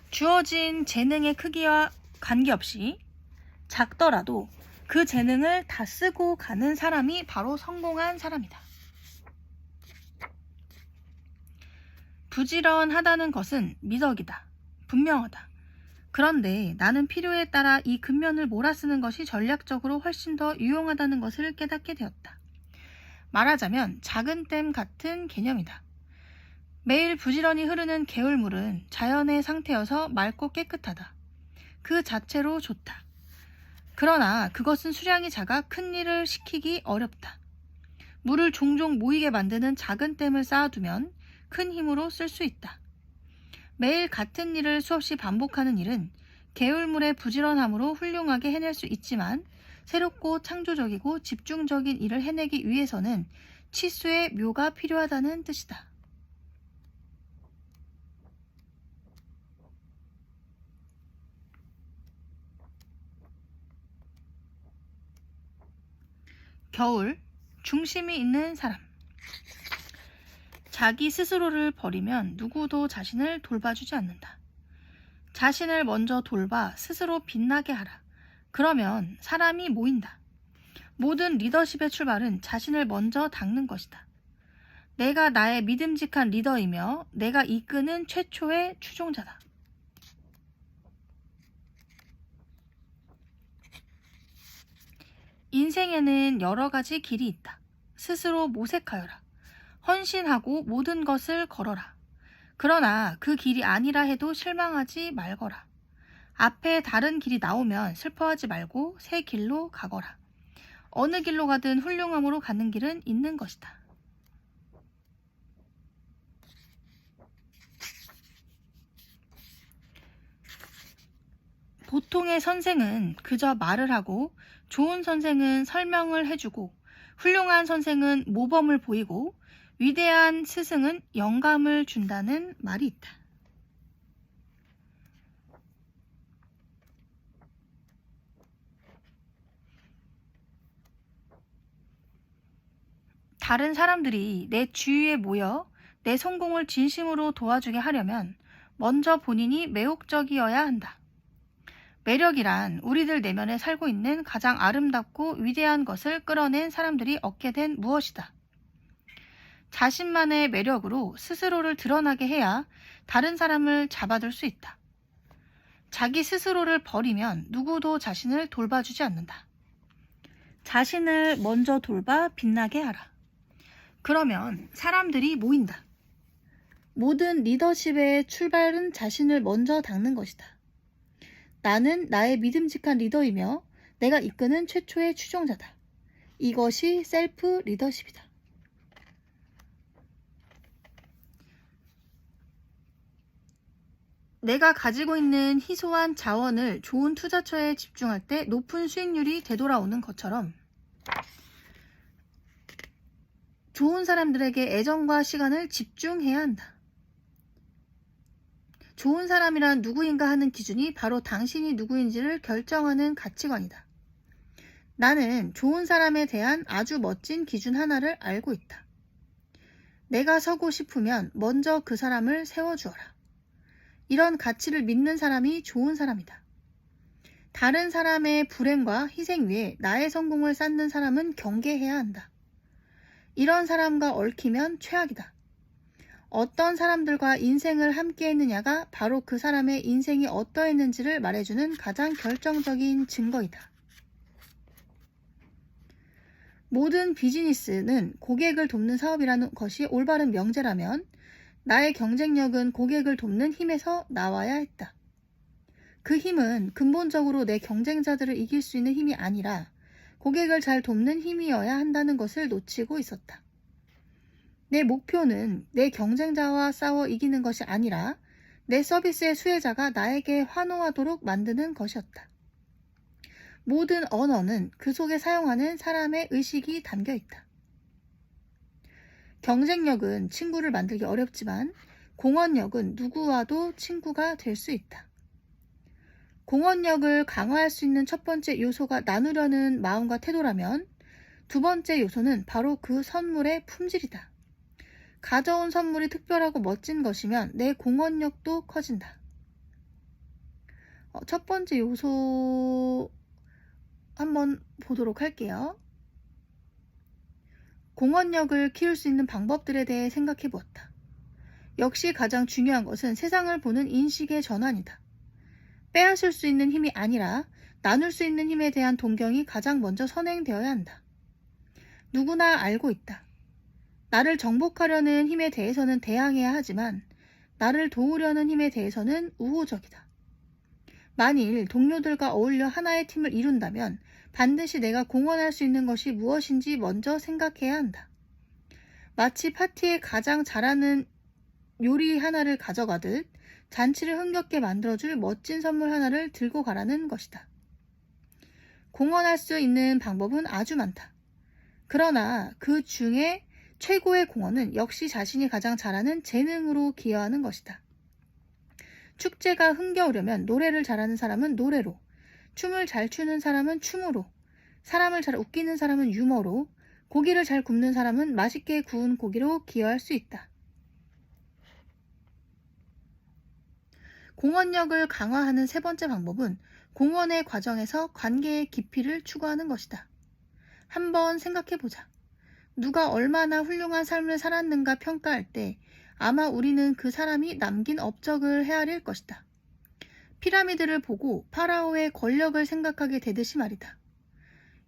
주어진 재능의 크기와 관계없이 작더라도 그 재능을 다 쓰고 가는 사람이 바로 성공한 사람이다. 부지런하다는 것은 미덕이다. 분명하다. 그런데 나는 필요에 따라 이 근면을 몰아쓰는 것이 전략적으로 훨씬 더 유용하다는 것을 깨닫게 되었다. 말하자면 작은 댐 같은 개념이다. 매일 부지런히 흐르는 개울물은 자연의 상태여서 맑고 깨끗하다. 그 자체로 좋다. 그러나 그것은 수량이 작아 큰 일을 시키기 어렵다. 물을 종종 모이게 만드는 작은 댐을 쌓아두면 큰 힘으로 쓸 수 있다. 매일 같은 일을 수없이 반복하는 일은 개울물의 부지런함으로 훌륭하게 해낼 수 있지만 새롭고 창조적이고 집중적인 일을 해내기 위해서는 치수의 묘가 필요하다는 뜻이다. 겨울, 중심이 있는 사람. 자기 스스로를 버리면 누구도 자신을 돌봐주지 않는다. 자신을 먼저 돌봐 스스로 빛나게 하라. 그러면 사람이 모인다. 모든 리더십의 출발은 자신을 먼저 닦는 것이다. 내가 나의 믿음직한 리더이며 내가 이끄는 최초의 추종자다. 인생에는 여러 가지 길이 있다. 스스로 모색하여라. 헌신하고 모든 것을 걸어라. 그러나 그 길이 아니라 해도 실망하지 말거라. 앞에 다른 길이 나오면 슬퍼하지 말고 새 길로 가거라. 어느 길로 가든 훌륭함으로 가는 길은 있는 것이다. 보통의 선생은 그저 말을 하고 좋은 선생은 설명을 해주고 훌륭한 선생은 모범을 보이고 위대한 스승은 영감을 준다는 말이 있다. 다른 사람들이 내 주위에 모여 내 성공을 진심으로 도와주게 하려면 먼저 본인이 매혹적이어야 한다. 매력이란 우리들 내면에 살고 있는 가장 아름답고 위대한 것을 끌어낸 사람들이 얻게 된 무엇이다. 자신만의 매력으로 스스로를 드러나게 해야 다른 사람을 잡아둘 수 있다. 자기 스스로를 버리면 누구도 자신을 돌봐주지 않는다. 자신을 먼저 돌봐 빛나게 하라. 그러면 사람들이 모인다. 모든 리더십의 출발은 자신을 먼저 닦는 것이다. 나는 나의 믿음직한 리더이며 내가 이끄는 최초의 추종자다. 이것이 셀프 리더십이다. 내가 가지고 있는 희소한 자원을 좋은 투자처에 집중할 때 높은 수익률이 되돌아오는 것처럼 좋은 사람들에게 애정과 시간을 집중해야 한다. 좋은 사람이란 누구인가 하는 기준이 바로 당신이 누구인지를 결정하는 가치관이다. 나는 좋은 사람에 대한 아주 멋진 기준 하나를 알고 있다. 내가 서고 싶으면 먼저 그 사람을 세워주어라. 이런 가치를 믿는 사람이 좋은 사람이다. 다른 사람의 불행과 희생 위에 나의 성공을 쌓는 사람은 경계해야 한다. 이런 사람과 얽히면 최악이다. 어떤 사람들과 인생을 함께 했느냐가 바로 그 사람의 인생이 어떠했는지를 말해주는 가장 결정적인 증거이다. 모든 비즈니스는 고객을 돕는 사업이라는 것이 올바른 명제라면 나의 경쟁력은 고객을 돕는 힘에서 나와야 했다. 그 힘은 근본적으로 내 경쟁자들을 이길 수 있는 힘이 아니라 고객을 잘 돕는 힘이어야 한다는 것을 놓치고 있었다. 내 목표는 내 경쟁자와 싸워 이기는 것이 아니라 내 서비스의 수혜자가 나에게 환호하도록 만드는 것이었다. 모든 언어는 그 속에 사용하는 사람의 의식이 담겨 있다. 경쟁력은 친구를 만들기 어렵지만 공헌력은 누구와도 친구가 될 수 있다. 공헌력을 강화할 수 있는 첫 번째 요소가 나누려는 마음과 태도라면 두 번째 요소는 바로 그 선물의 품질이다. 가져온 선물이 특별하고 멋진 것이면 내 공헌력도 커진다. 첫 번째 요소 한번 보도록 할게요. 공헌력을 키울 수 있는 방법들에 대해 생각해 보았다. 역시 가장 중요한 것은 세상을 보는 인식의 전환이다. 빼앗을 수 있는 힘이 아니라 나눌 수 있는 힘에 대한 동경이 가장 먼저 선행되어야 한다. 누구나 알고 있다. 나를 정복하려는 힘에 대해서는 대항해야 하지만 나를 도우려는 힘에 대해서는 우호적이다. 만일 동료들과 어울려 하나의 팀을 이룬다면 반드시 내가 공헌할 수 있는 것이 무엇인지 먼저 생각해야 한다. 마치 파티에 가장 잘하는 요리 하나를 가져가듯 잔치를 흥겹게 만들어줄 멋진 선물 하나를 들고 가라는 것이다. 공헌할 수 있는 방법은 아주 많다. 그러나 그 중에 최고의 공헌은 역시 자신이 가장 잘하는 재능으로 기여하는 것이다. 축제가 흥겨우려면 노래를 잘하는 사람은 노래로, 춤을 잘 추는 사람은 춤으로, 사람을 잘 웃기는 사람은 유머로, 고기를 잘 굽는 사람은 맛있게 구운 고기로 기여할 수 있다. 공헌력을 강화하는 세 번째 방법은 공헌의 과정에서 관계의 깊이를 추구하는 것이다. 한번 생각해보자. 누가 얼마나 훌륭한 삶을 살았는가 평가할 때 아마 우리는 그 사람이 남긴 업적을 헤아릴 것이다. 피라미드를 보고 파라오의 권력을 생각하게 되듯이 말이다.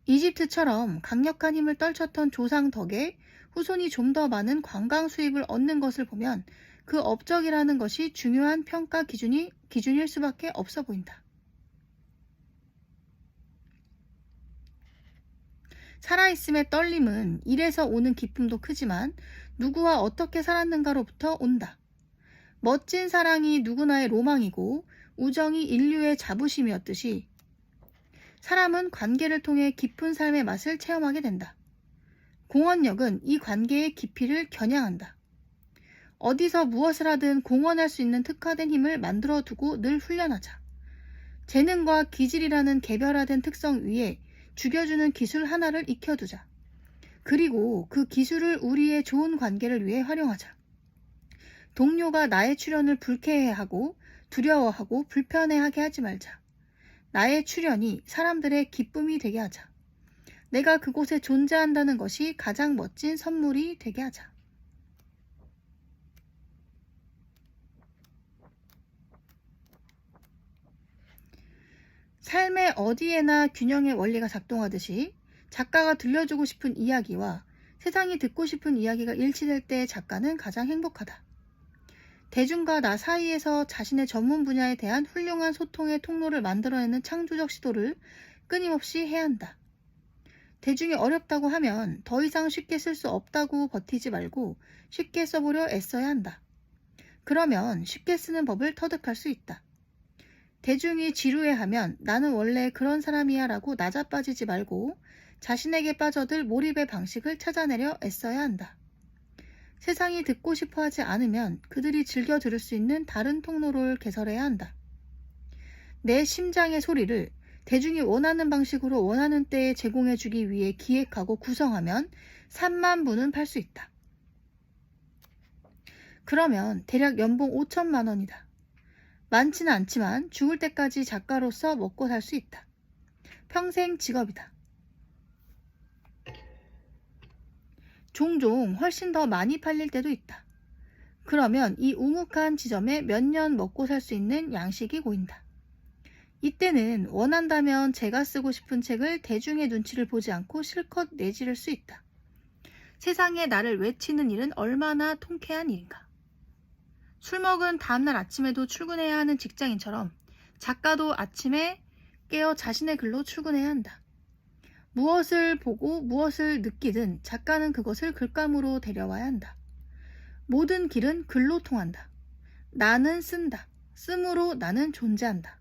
이집트처럼 강력한 힘을 떨쳤던 조상 덕에 후손이 좀 더 많은 관광 수입을 얻는 것을 보면 그 업적이라는 것이 중요한 평가 기준일 수밖에 없어 보인다. 살아있음의 떨림은 일에서 오는 기쁨도 크지만 누구와 어떻게 살았는가로부터 온다. 멋진 사랑이 누구나의 로망이고 우정이 인류의 자부심이었듯이 사람은 관계를 통해 깊은 삶의 맛을 체험하게 된다. 공헌력은 이 관계의 깊이를 겨냥한다. 어디서 무엇을 하든 공헌할 수 있는 특화된 힘을 만들어 두고 늘 훈련하자. 재능과 기질이라는 개별화된 특성 위에 죽여주는 기술 하나를 익혀두자. 그리고 그 기술을 우리의 좋은 관계를 위해 활용하자. 동료가 나의 출연을 불쾌해하고 두려워하고 불편해하게 하지 말자. 나의 출연이 사람들의 기쁨이 되게 하자. 내가 그곳에 존재한다는 것이 가장 멋진 선물이 되게 하자. 삶의 어디에나 균형의 원리가 작동하듯이 작가가 들려주고 싶은 이야기와 세상이 듣고 싶은 이야기가 일치될 때 작가는 가장 행복하다. 대중과 나 사이에서 자신의 전문 분야에 대한 훌륭한 소통의 통로를 만들어내는 창조적 시도를 끊임없이 해야 한다. 대중이 어렵다고 하면 더 이상 쉽게 쓸 수 없다고 버티지 말고 쉽게 써보려 애써야 한다. 그러면 쉽게 쓰는 법을 터득할 수 있다. 대중이 지루해하면 나는 원래 그런 사람이야 라고 낮아빠지지 말고 자신에게 빠져들 몰입의 방식을 찾아내려 애써야 한다. 세상이 듣고 싶어 하지 않으면 그들이 즐겨 들을 수 있는 다른 통로를 개설해야 한다. 내 심장의 소리를 대중이 원하는 방식으로 원하는 때에 제공해주기 위해 기획하고 구성하면 3만 부는 팔 수 있다. 그러면 대략 연봉 5천만 원이다. 많지는 않지만 죽을 때까지 작가로서 먹고 살 수 있다. 평생 직업이다. 종종 훨씬 더 많이 팔릴 때도 있다. 그러면 이 우묵한 지점에 몇 년 먹고 살 수 있는 양식이 고인다. 이때는 원한다면 제가 쓰고 싶은 책을 대중의 눈치를 보지 않고 실컷 내지를 수 있다. 세상에 나를 외치는 일은 얼마나 통쾌한 일인가. 술 먹은 다음날 아침에도 출근해야 하는 직장인처럼 작가도 아침에 깨어 자신의 글로 출근해야 한다. 무엇을 보고 무엇을 느끼든 작가는 그것을 글감으로 데려와야 한다. 모든 길은 글로 통한다. 나는 쓴다. 씀으로 나는 존재한다.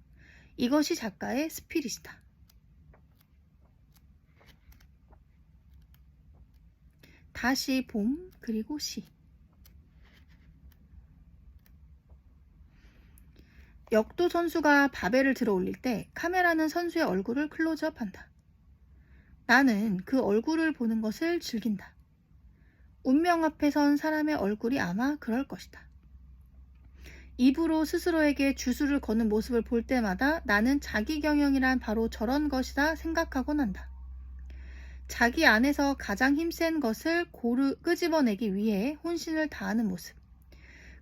이것이 작가의 스피릿이다. 다시 봄 그리고 시. 역도 선수가 바벨을 들어 올릴 때 카메라는 선수의 얼굴을 클로즈업한다. 나는 그 얼굴을 보는 것을 즐긴다. 운명 앞에 선 사람의 얼굴이 아마 그럴 것이다. 입으로 스스로에게 주술을 거는 모습을 볼 때마다 나는 자기경영이란 바로 저런 것이다 생각하곤 한다. 자기 안에서 가장 힘센 것을 끄집어내기 위해 혼신을 다하는 모습.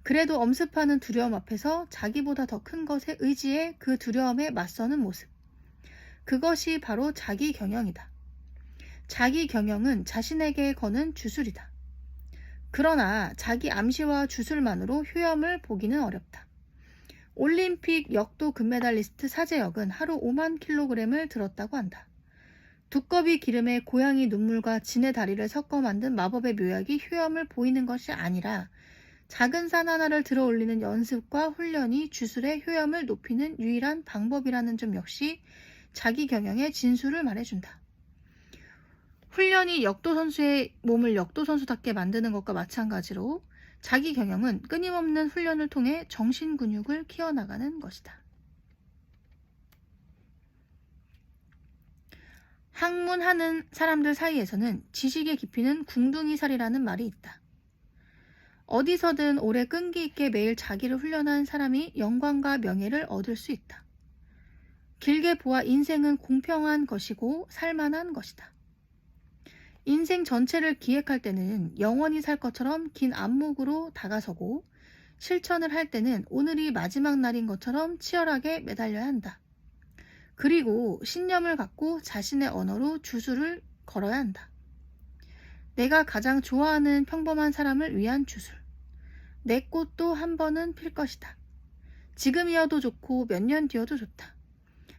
그래도 엄습하는 두려움 앞에서 자기보다 더 큰 것에 의지해 그 두려움에 맞서는 모습. 그것이 바로 자기경영이다. 자기경영은 자신에게 거는 주술이다. 그러나 자기 암시와 주술만으로 효염을 보기는 어렵다. 올림픽 역도 금메달리스트 사재혁은 하루 5만 킬로그램을 들었다고 한다. 두꺼비 기름에 고양이 눈물과 진의 다리를 섞어 만든 마법의 묘약이 효염을 보이는 것이 아니라 작은 산 하나를 들어 올리는 연습과 훈련이 주술의 효염을 높이는 유일한 방법이라는 점 역시 자기 경영의 진수를 말해준다. 훈련이 역도 선수의 몸을 역도 선수답게 만드는 것과 마찬가지로 자기 경영은 끊임없는 훈련을 통해 정신 근육을 키워나가는 것이다. 학문하는 사람들 사이에서는 지식의 깊이는 궁둥이살이라는 말이 있다. 어디서든 오래 끈기 있게 매일 자기를 훈련한 사람이 영광과 명예를 얻을 수 있다. 길게 보아 인생은 공평한 것이고 살만한 것이다. 인생 전체를 기획할 때는 영원히 살 것처럼 긴 안목으로 다가서고 실천을 할 때는 오늘이 마지막 날인 것처럼 치열하게 매달려야 한다. 그리고 신념을 갖고 자신의 언어로 주술을 걸어야 한다. 내가 가장 좋아하는 평범한 사람을 위한 주술. 내 꽃도 한 번은 필 것이다. 지금이어도 좋고 몇 년 뒤여도 좋다.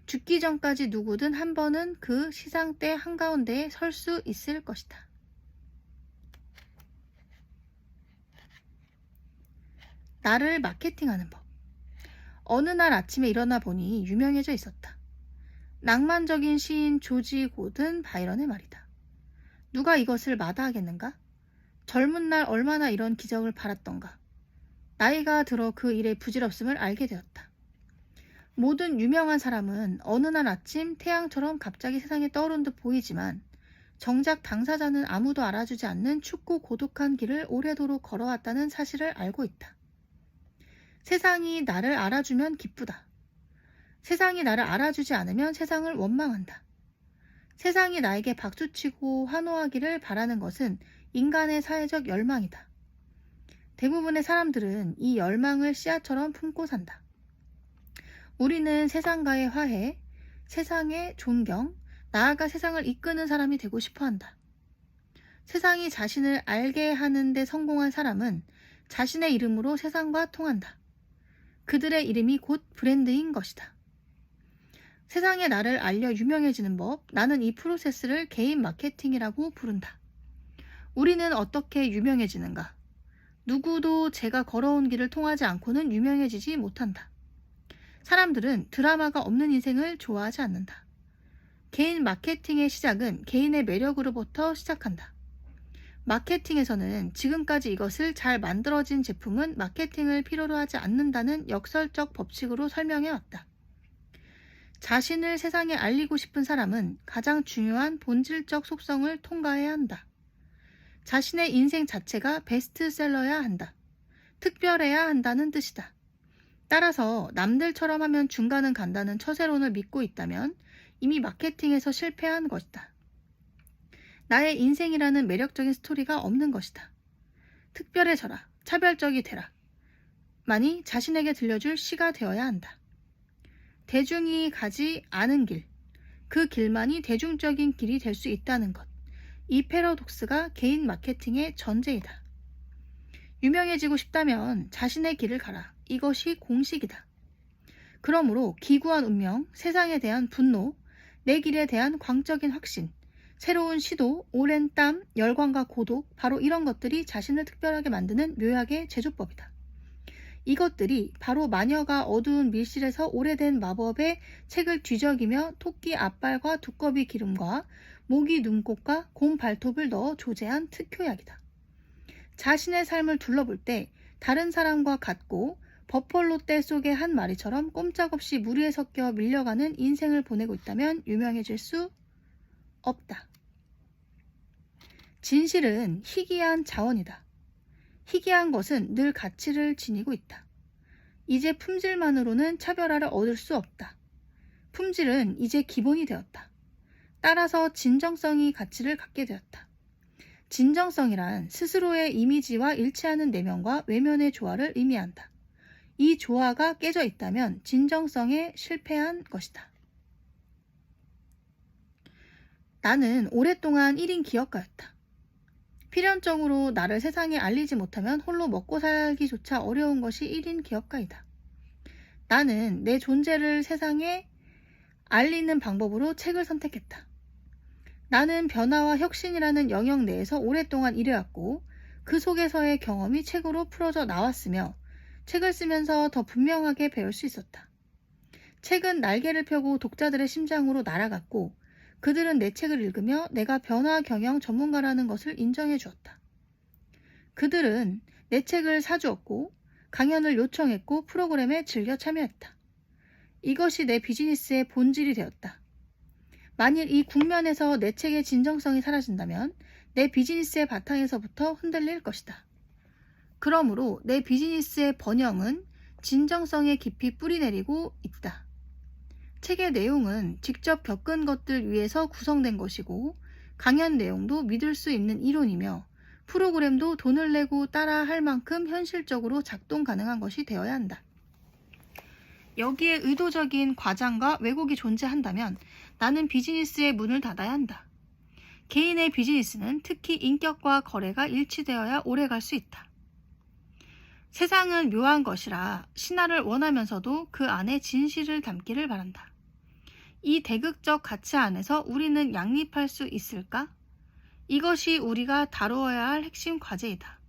죽기 전까지 누구든 한 번은 그 시상대 한가운데에 설 수 있을 것이다. 나를 마케팅하는 법. 어느 날 아침에 일어나 보니 유명해져 있었다. 낭만적인 시인 조지 고든 바이런의 말이다. 누가 이것을 마다하겠는가? 젊은 날 얼마나 이런 기적을 바랐던가. 나이가 들어 그 일의 부질없음을 알게 되었다. 모든 유명한 사람은 어느 날 아침 태양처럼 갑자기 세상에 떠오른 듯 보이지만 정작 당사자는 아무도 알아주지 않는 춥고 고독한 길을 오래도록 걸어왔다는 사실을 알고 있다. 세상이 나를 알아주면 기쁘다. 세상이 나를 알아주지 않으면 세상을 원망한다. 세상이 나에게 박수치고 환호하기를 바라는 것은 인간의 사회적 열망이다. 대부분의 사람들은 이 열망을 씨앗처럼 품고 산다. 우리는 세상과의 화해, 세상의 존경, 나아가 세상을 이끄는 사람이 되고 싶어 한다. 세상이 자신을 알게 하는 데 성공한 사람은 자신의 이름으로 세상과 통한다. 그들의 이름이 곧 브랜드인 것이다. 세상에 나를 알려 유명해지는 법, 나는 이 프로세스를 개인 마케팅이라고 부른다. 우리는 어떻게 유명해지는가? 누구도 제가 걸어온 길을 통하지 않고는 유명해지지 못한다. 사람들은 드라마가 없는 인생을 좋아하지 않는다. 개인 마케팅의 시작은 개인의 매력으로부터 시작한다. 마케팅에서는 지금까지 이것을 잘 만들어진 제품은 마케팅을 필요로 하지 않는다는 역설적 법칙으로 설명해왔다. 자신을 세상에 알리고 싶은 사람은 가장 중요한 본질적 속성을 통과해야 한다. 자신의 인생 자체가 베스트셀러야 한다. 특별해야 한다는 뜻이다. 따라서 남들처럼 하면 중간은 간다는 처세론을 믿고 있다면 이미 마케팅에서 실패한 것이다. 나의 인생이라는 매력적인 스토리가 없는 것이다. 특별해져라, 차별적이 되라. 만이 자신에게 들려줄 시가 되어야 한다. 대중이 가지 않은 길, 그 길만이 대중적인 길이 될 수 있다는 것. 이 패러독스가 개인 마케팅의 전제이다. 유명해지고 싶다면 자신의 길을 가라. 이것이 공식이다. 그러므로 기구한 운명, 세상에 대한 분노, 내 길에 대한 광적인 확신, 새로운 시도, 오랜 땀, 열광과 고독, 바로 이런 것들이 자신을 특별하게 만드는 묘약의 제조법이다. 이것들이 바로 마녀가 어두운 밀실에서 오래된 마법의 책을 뒤적이며 토끼 앞발과 두꺼비 기름과 모기 눈꽃과 곰 발톱을 넣어 조제한 특효약이다. 자신의 삶을 둘러볼 때 다른 사람과 같고 버펄로 떼 속의 한 마리처럼 꼼짝없이 무리에 섞여 밀려가는 인생을 보내고 있다면 유명해질 수 없다. 진실은 희귀한 자원이다. 희귀한 것은 늘 가치를 지니고 있다. 이제 품질만으로는 차별화를 얻을 수 없다. 품질은 이제 기본이 되었다. 따라서 진정성이 가치를 갖게 되었다. 진정성이란 스스로의 이미지와 일치하는 내면과 외면의 조화를 의미한다. 이 조화가 깨져 있다면 진정성에 실패한 것이다. 나는 오랫동안 1인 기업가였다. 필연적으로 나를 세상에 알리지 못하면 홀로 먹고 살기조차 어려운 것이 1인 기업가이다. 나는 내 존재를 세상에 알리는 방법으로 책을 선택했다. 나는 변화와 혁신이라는 영역 내에서 오랫동안 일해왔고 그 속에서의 경험이 책으로 풀어져 나왔으며 책을 쓰면서 더 분명하게 배울 수 있었다. 책은 날개를 펴고 독자들의 심장으로 날아갔고 그들은 내 책을 읽으며 내가 변화 경영 전문가라는 것을 인정해 주었다. 그들은 내 책을 사주었고 강연을 요청했고 프로그램에 즐겨 참여했다. 이것이 내 비즈니스의 본질이 되었다. 만일 이 국면에서 내 책의 진정성이 사라진다면 내 비즈니스의 바탕에서부터 흔들릴 것이다. 그러므로 내 비즈니스의 번영은 진정성에 깊이 뿌리내리고 있다. 책의 내용은 직접 겪은 것들 위에서 구성된 것이고 강연 내용도 믿을 수 있는 이론이며 프로그램도 돈을 내고 따라 할 만큼 현실적으로 작동 가능한 것이 되어야 한다. 여기에 의도적인 과장과 왜곡이 존재한다면 나는 비즈니스의 문을 닫아야 한다. 개인의 비즈니스는 특히 인격과 거래가 일치되어야 오래 갈 수 있다. 세상은 묘한 것이라 신화를 원하면서도 그 안에 진실을 담기를 바란다. 이 대극적 가치 안에서 우리는 양립할 수 있을까? 이것이 우리가 다루어야 할 핵심 과제이다.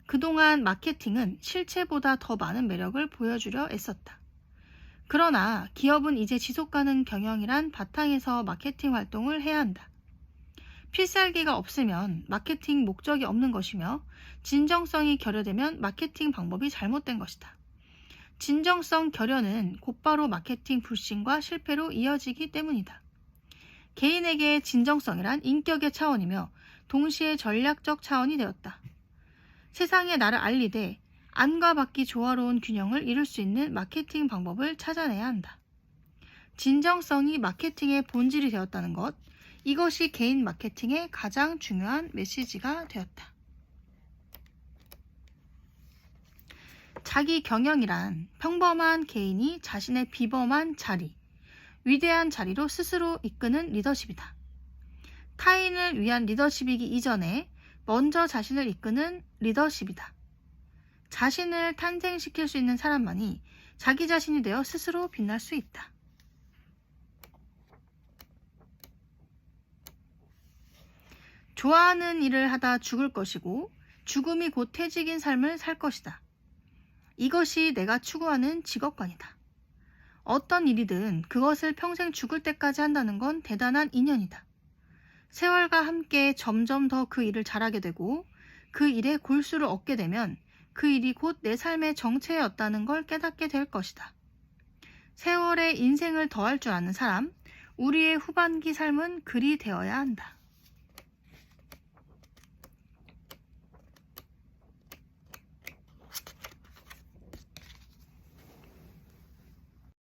그동안 마케팅은 실체보다 더 많은 매력을 보여주려 애썼다. 그러나 기업은 이제 지속가능 경영이란 바탕에서 마케팅 활동을 해야 한다. 필살기가 없으면 마케팅 목적이 없는 것이며 진정성이 결여되면 마케팅 방법이 잘못된 것이다. 진정성 결여는 곧바로 마케팅 불신과 실패로 이어지기 때문이다. 개인에게 진정성이란 인격의 차원이며 동시에 전략적 차원이 되었다. 세상에 나를 알리되 안과 밖이 조화로운 균형을 이룰 수 있는 마케팅 방법을 찾아내야 한다. 진정성이 마케팅의 본질이 되었다는 것, 이것이 개인 마케팅의 가장 중요한 메시지가 되었다. 자기 경영이란 평범한 개인이 자신의 비범한 자리, 위대한 자리로 스스로 이끄는 리더십이다. 타인을 위한 리더십이기 이전에 먼저 자신을 이끄는 리더십이다. 자신을 탄생시킬 수 있는 사람만이 자기 자신이 되어 스스로 빛날 수 있다. 좋아하는 일을 하다 죽을 것이고 죽음이 곧 퇴직인 삶을 살 것이다. 이것이 내가 추구하는 직업관이다. 어떤 일이든 그것을 평생 죽을 때까지 한다는 건 대단한 인연이다. 세월과 함께 점점 더 그 일을 잘하게 되고 그 일에 골수를 얻게 되면 그 일이 곧 내 삶의 정체였다는 걸 깨닫게 될 것이다. 세월에 인생을 더할 줄 아는 사람, 우리의 후반기 삶은 그리 되어야 한다.